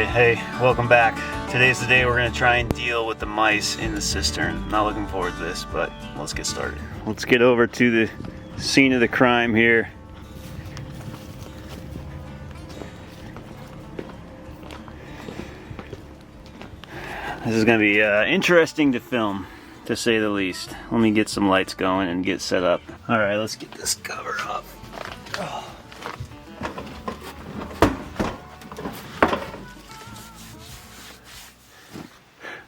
Hey, welcome back. Today's the day we're going to try and deal with the mice in the cistern. Not looking forward to this, but let's get started. Let's get over to the scene of the crime here. This is going to be interesting to film, to say the least. Let me get some lights going and get set up. Alright, let's get this cover up. Oh.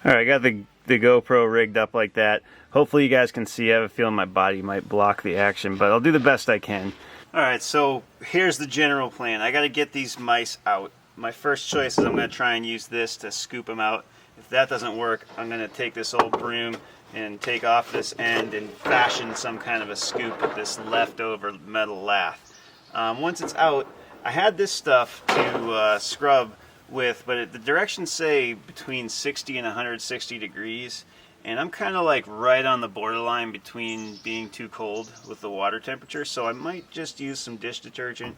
Alright, I got the GoPro rigged up like that. Hopefully you guys can see. I have a feeling my body might block the action, but I'll do the best I can. Alright, so here's the general plan. I got to get these mice out. My first choice is I'm going to try and use this to scoop them out. If that doesn't work, I'm going to take this old broom and take off this end and fashion some kind of a scoop with this leftover metal lath. Once it's out, I had this stuff to scrub with, but the directions say between 60 and 160 degrees, and I'm kind of like right on the borderline between being too cold with the water temperature, so I might just use some dish detergent,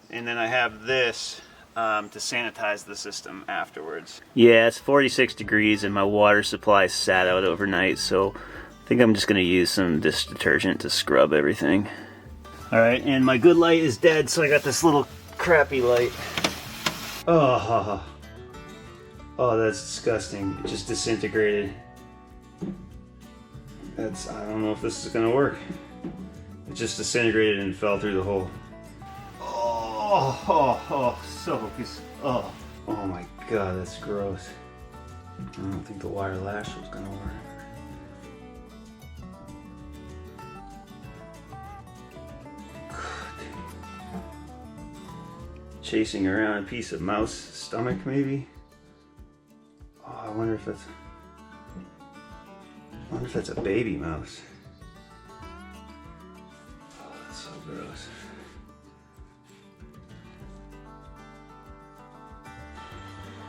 and then I have this to sanitize the system afterwards. Yeah, it's 46 degrees and my water supply sat out overnight, so I think I'm just going to use some dish detergent to scrub everything. Alright, and my good light is dead, so I got this little crappy light. Oh, that's disgusting. It just disintegrated. I don't know if this is gonna work. It just disintegrated and fell through the hole. Oh my god, that's gross. I don't think the wire lash was gonna work. Chasing around a piece of mouse stomach, maybe? Oh, I wonder if that's a baby mouse. Oh, that's so gross.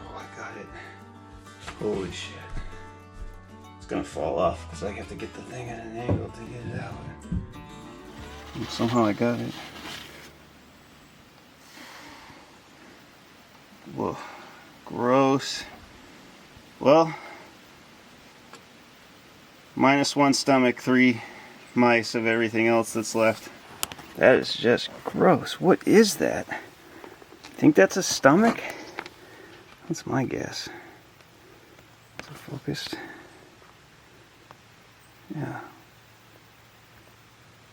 Oh, I got it. Holy shit. It's gonna fall off because I have to get the thing at an angle to get it out. And somehow I got it. Whoa, gross. Well, -1 stomach, 3 mice of everything else that's left. That is just gross. What is that? Think that's a stomach? That's my guess. Is it focused? Yeah.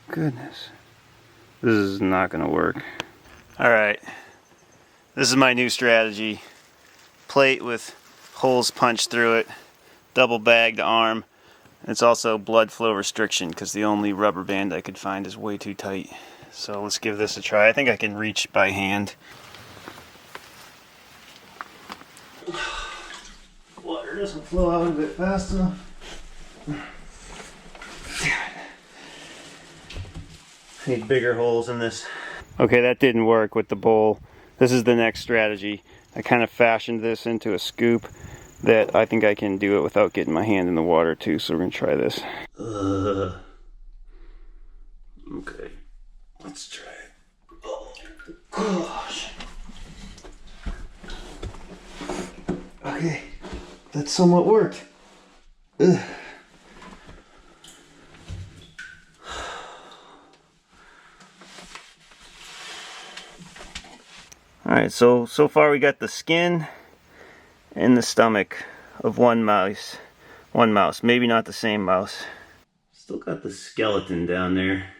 Goodness. This is not gonna work. Alright. This is my new strategy. Plate with holes punched through it, double bagged arm. It's also blood flow restriction because the only rubber band I could find is way too tight. So let's give this a try. I think I can reach by hand. Water doesn't flow out a bit fast enough. Need bigger holes in this. Okay, that didn't work with the bowl. This is the next strategy. I kind of fashioned this into a scoop that I think I can do it without getting my hand in the water too, so we're going to try this. Okay, let's try it. Oh, gosh. Okay, that somewhat worked. Ugh. Alright, so far we got the skin and the stomach of one mouse. One mouse, maybe not the same mouse. Still got the skeleton down there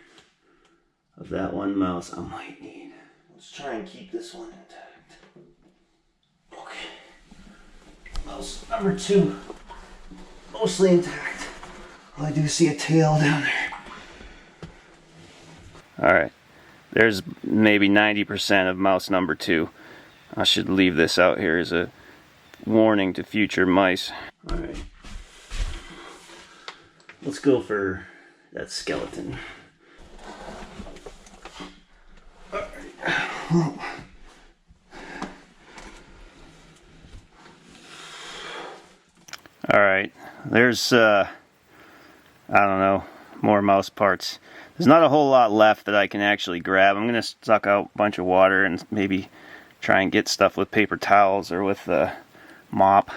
of that one mouse I might need. Let's try and keep this one intact. Okay. Mouse number 2, mostly intact. Well, I do see a tail down there. Alright, there's maybe 90% of mouse number 2. I should leave this out here as a warning to future mice. Alright, let's go for that skeleton. Alright, there's I don't know, more mouse parts. There's not a whole lot left that I can actually grab. I'm going to suck out a bunch of water and maybe try and get stuff with paper towels or with the mop.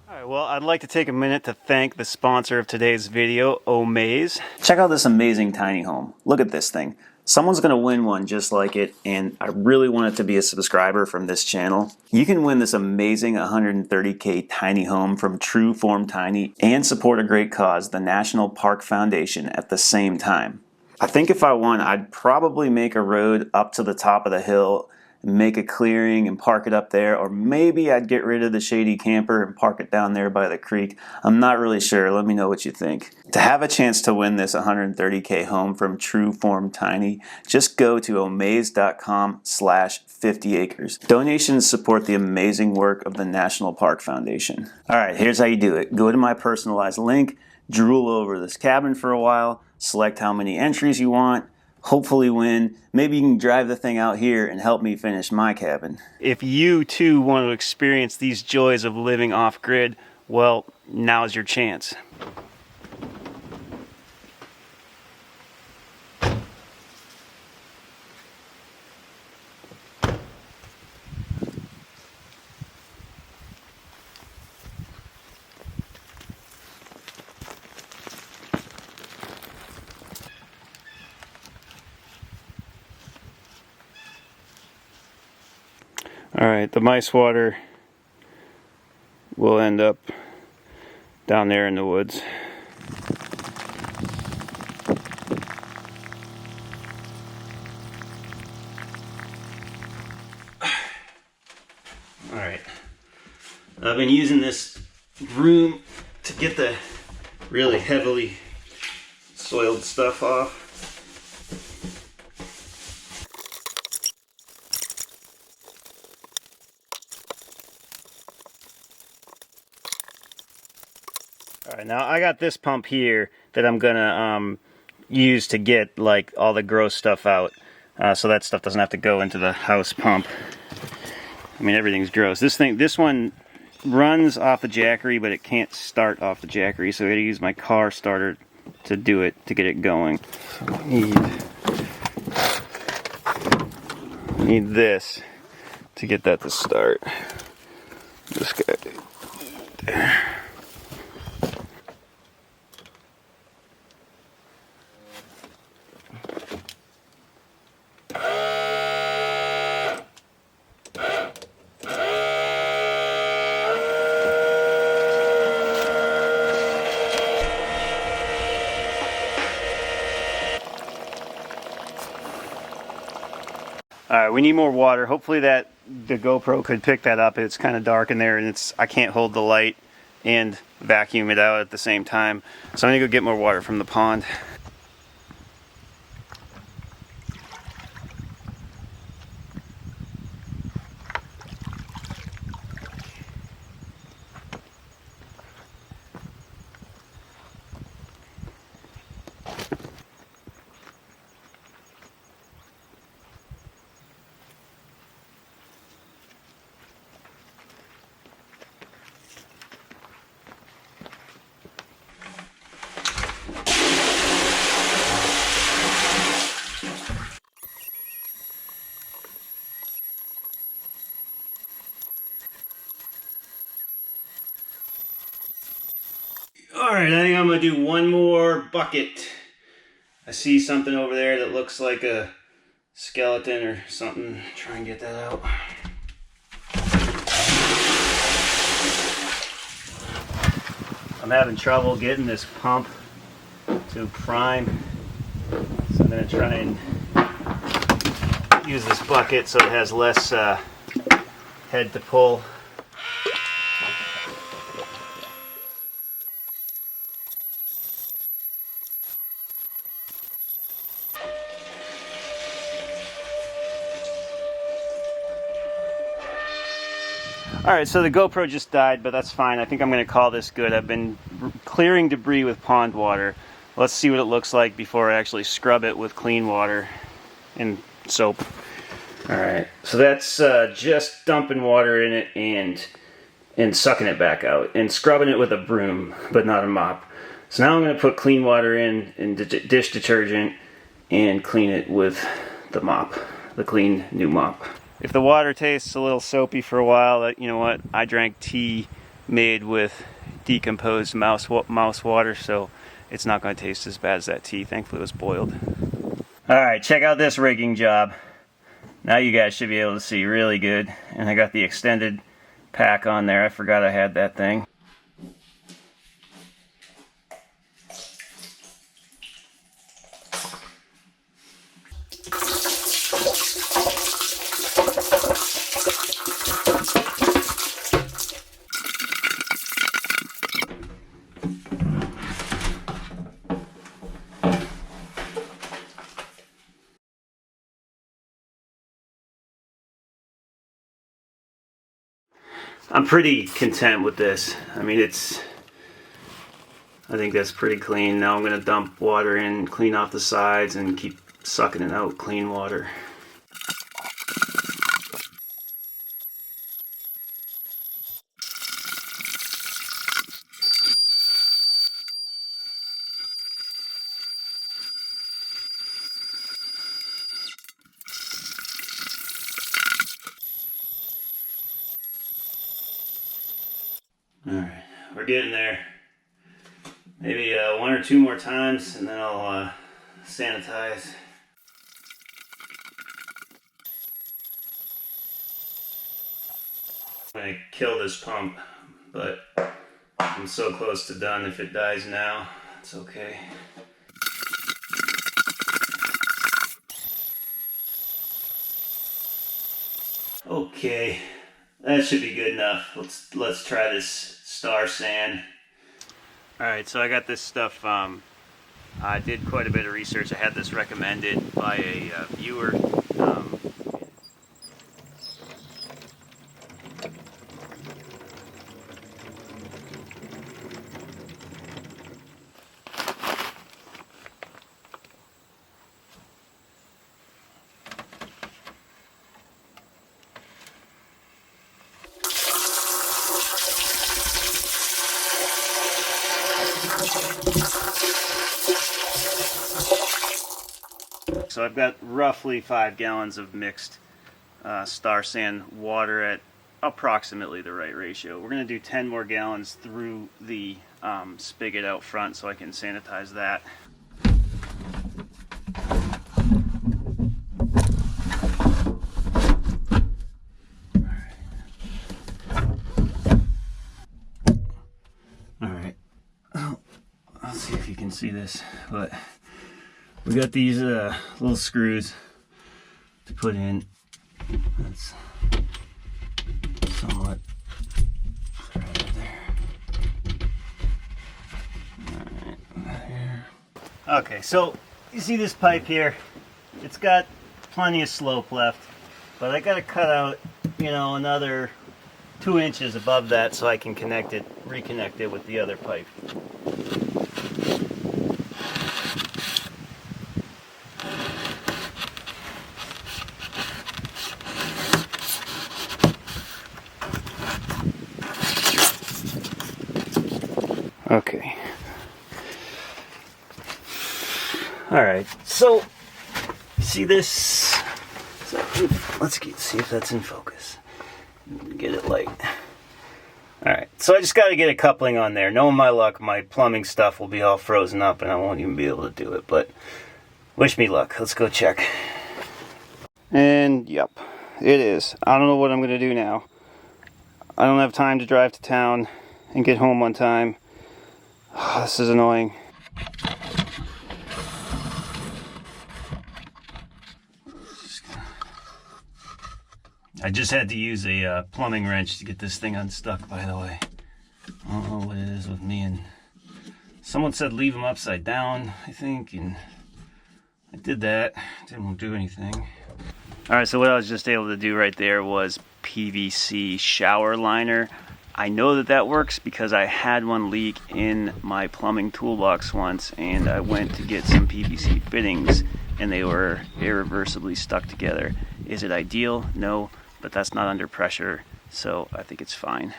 Alright, well, I'd like to take a minute to thank the sponsor of today's video, Omaze. Check out this amazing tiny home. Look at this thing. Someone's going to win one just like it, and I really want it to be a subscriber from this channel. You can win this amazing 130K tiny home from True Form Tiny and support a great cause, the National Park Foundation, at the same time. I think if I won, I'd probably make a road up to the top of the hill, make a clearing and park it up there, or maybe I'd get rid of the shady camper and park it down there by the creek. I'm not really sure. Let me know what you think. To have a chance to win this 130K home from True Form Tiny, just go to omaze.com/50acres. Donations support the amazing work of the National Park Foundation. Alright, here's how you do it. Go to my personalized link, drool over this cabin for a while, select how many entries you want, hopefully win. Maybe you can drive the thing out here and help me finish my cabin. If you too want to experience these joys of living off-grid, well, now's your chance. Alright, the mice water will end up down there in the woods. Alright, I've been using this broom to get the really heavily soiled stuff off. Alright, now I got this pump here that I'm gonna use to get like all the gross stuff out, so that stuff doesn't have to go into the house pump. I mean, everything's gross. This one runs off the Jackery, but it can't start off the Jackery, so I gotta use my car starter to do it, to get it going. So I need this to get that to start. This guy there. Alright, we need more water. Hopefully the GoPro could pick that up. It's kind of dark in there and I can't hold the light and vacuum it out at the same time. So I'm going to go get more water from the pond. Alright, I think I'm going to do one more bucket. I see something over there that looks like a skeleton or something. Try and get that out. I'm having trouble getting this pump to prime, so I'm going to try and use this bucket so it has less head to pull. Alright, so the GoPro just died, but that's fine. I think I'm going to call this good. I've been clearing debris with pond water. Let's see what it looks like before I actually scrub it with clean water and soap. Alright, so that's just dumping water in it and sucking it back out and scrubbing it with a broom, but not a mop. So now I'm going to put clean water in and dish detergent and clean it with the mop, the clean new mop. If the water tastes a little soapy for a while, you know what? I drank tea made with decomposed mouse water, so it's not going to taste as bad as that tea. Thankfully it was boiled. Alright, check out this rigging job. Now you guys should be able to see really good. And I got the extended pack on there. I forgot I had that thing. I'm pretty content with this. I mean, I think that's pretty clean. Now I'm going to dump water in, clean off the sides, and keep sucking it out, clean water. Alright, we're getting there. Maybe one or two more times and then I'll sanitize. I'm going to kill this pump, but I'm so close to done. If it dies now, it's okay. Okay, that should be good enough. Let's try this Star San. Alright, so I got this stuff. I did quite a bit of research. I had this recommended by a viewer. So I've got roughly 5 gallons of mixed Star San water at approximately the right ratio. We're going to do 10 more gallons through the spigot out front so I can sanitize that. Alright. Oh, let's see if you can see this, but we got these little screws to put in. That's somewhat right there. Alright, there. Okay, so you see this pipe here? It's got plenty of slope left, but I got to cut out, you know, another 2 inches above that so I can reconnect it with the other pipe. Okay. Alright, so see this? Let's see if that's in focus. Get it light. Alright, so I just got to get a coupling on there. Knowing my luck, my plumbing stuff will be all frozen up and I won't even be able to do it, but wish me luck. Let's go check. And yep, it is. I don't know what I'm going to do now. I don't have time to drive to town and get home on time. Oh, this is annoying. I just had to use a plumbing wrench to get this thing unstuck, by the way. I don't know what it is with me. And someone said leave them upside down, I think, and I did that. Didn't do anything. Alright, so what I was just able to do right there was PVC shower liner. I know that that works because I had one leak in my plumbing toolbox once, and I went to get some PVC fittings and they were irreversibly stuck together. Is it ideal? No, but that's not under pressure, so I think it's fine.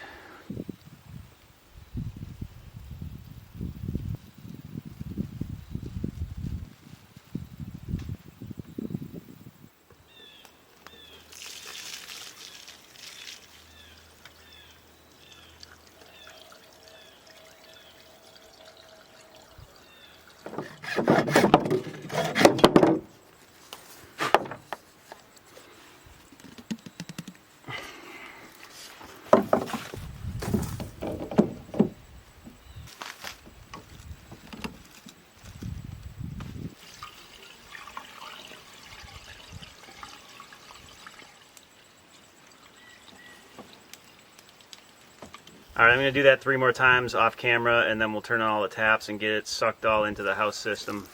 All right, I'm going to do that 3 more times off camera, and then we'll turn on all the taps and get it sucked all into the house system.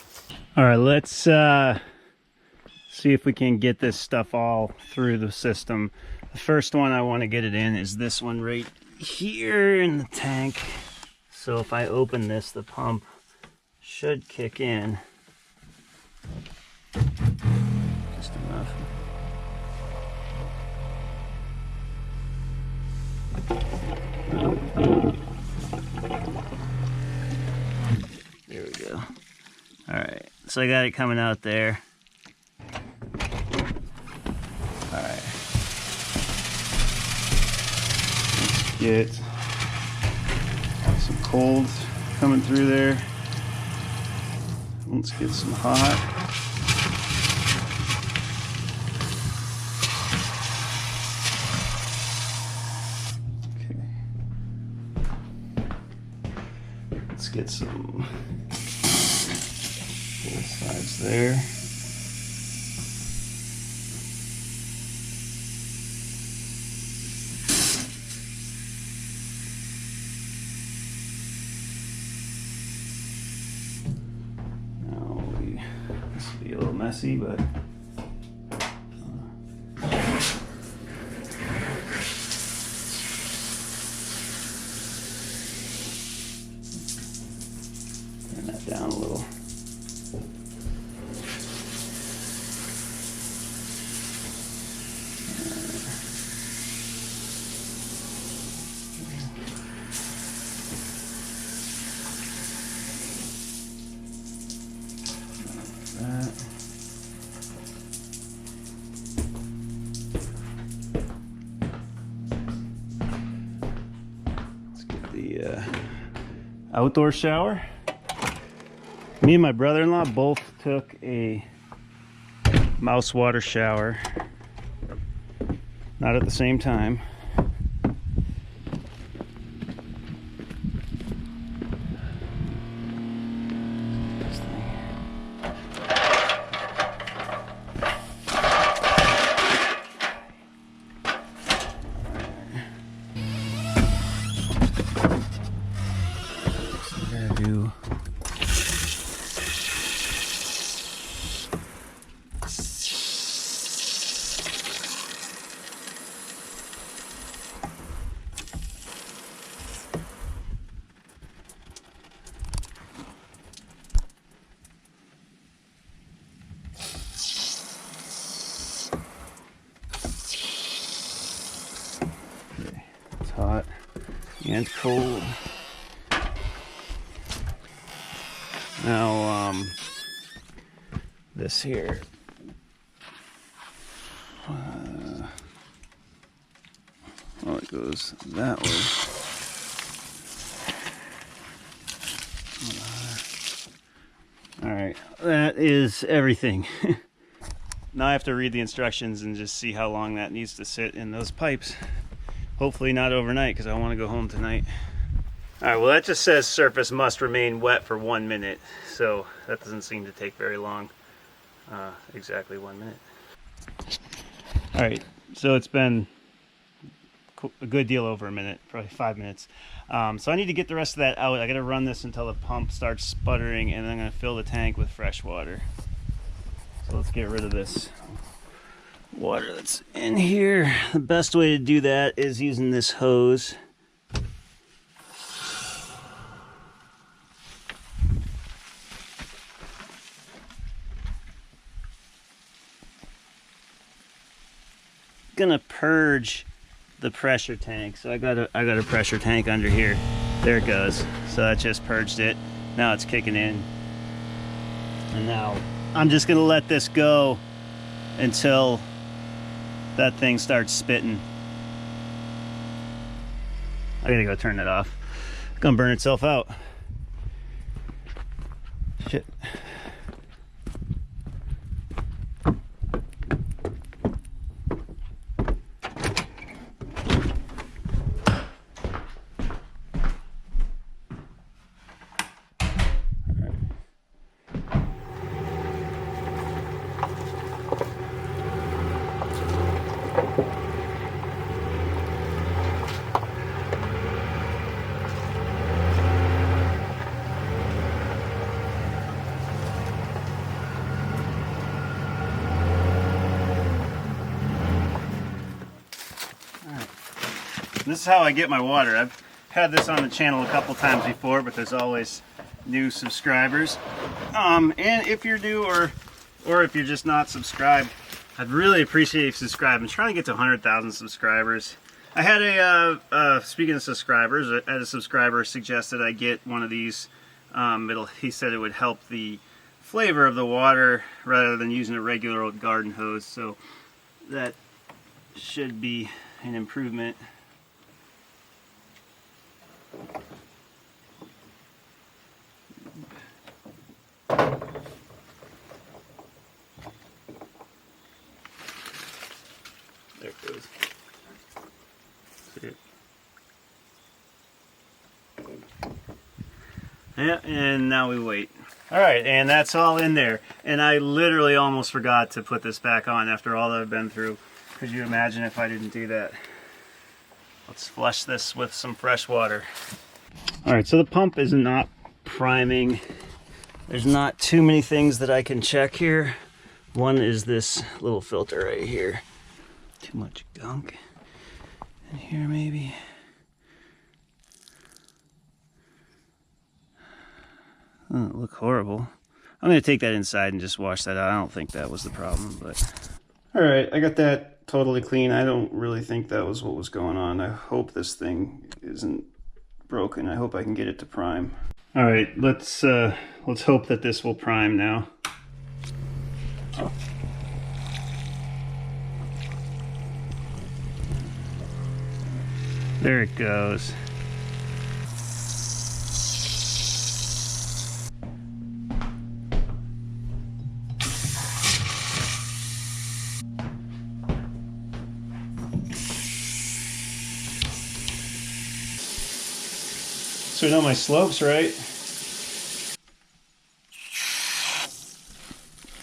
All right, let's see if we can get this stuff all through the system. The first one I want to get it in is this one right here in the tank. So if I open this, the pump should kick in. Just enough. There we go. All right, so I got it coming out there. All right. Let's get some cold coming through there. Let's get some hot. Let's get some both sides there. Now this will be a little messy, but turn that down a little. That. Let's get the outdoor shower. Me and my brother-in-law both took a mouse water shower, not at the same time. Do okay, it's hot and cold. Now, this here, oh, it goes that way. All right, that is everything. Now I have to read the instructions and just see how long that needs to sit in those pipes. Hopefully not overnight, because I want to go home tonight. All right, well, that just says surface must remain wet for 1 minute, so that doesn't seem to take very long. Exactly 1 minute. All right, so it's been a good deal over a minute, probably 5 minutes. So I need to get the rest of that out. I got to run this until the pump starts sputtering, and then I'm going to fill the tank with fresh water. So let's get rid of this water that's in here. The best way to do that is using this hose. Gonna purge the pressure tank. So I got a pressure tank under here. There it goes. So that just purged it. Now it's kicking in. And now I'm just gonna let this go until that thing starts spitting. I gotta go turn that off. It's gonna burn itself out. Shit. This is how I get my water. I've had this on the channel a couple times before, but there's always new subscribers. And if you're new or if you're just not subscribed, I'd really appreciate if you subscribe. I'm trying to get to 100,000 subscribers. I had speaking of subscribers, I had a subscriber suggested I get one of these. He said it would help the flavor of the water rather than using a regular old garden hose. So that should be an improvement. There it goes. See it? Yeah, and now we wait. All right, and that's all in there. And I literally almost forgot to put this back on after all that I've been through. Could you imagine if I didn't do that? Let's flush this with some fresh water. All right, so the pump is not priming. There's not too many things that I can check here. One is this little filter right here. Too much gunk in here maybe. Doesn't look horrible. I'm gonna take that inside and just wash that out. I don't think that was the problem, but. All right, I got that totally clean. I don't really think that was what was going on. I hope this thing isn't broken. I hope I can get it to prime. All right, let's hope that this will prime now. Oh. There it goes. So I know my slope's right.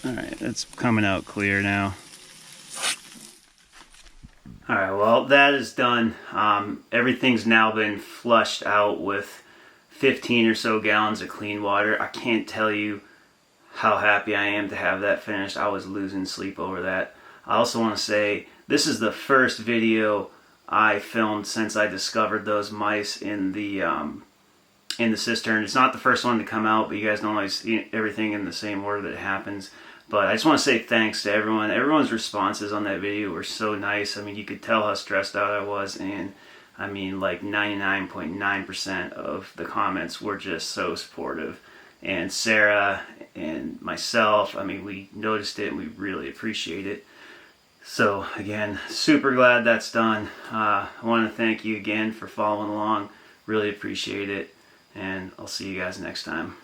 All right, it's coming out clear now. All right, well, that is done. Everything's now been flushed out with 15 or so gallons of clean water. I can't tell you how happy I am to have that finished. I was losing sleep over that. I also want to say this is the first video I filmed since I discovered those mice in the cistern. It's not the first one to come out, but you guys don't always see everything in the same order that it happens. But I just want to say thanks to everyone. Everyone's responses on that video were so nice. I mean, you could tell how stressed out I was, and I mean, like 99.9% of the comments were just so supportive. And Sarah and myself, I mean, we noticed it and we really appreciate it. So again, super glad that's done. I want to thank you again for following along. Really appreciate it. And I'll see you guys next time.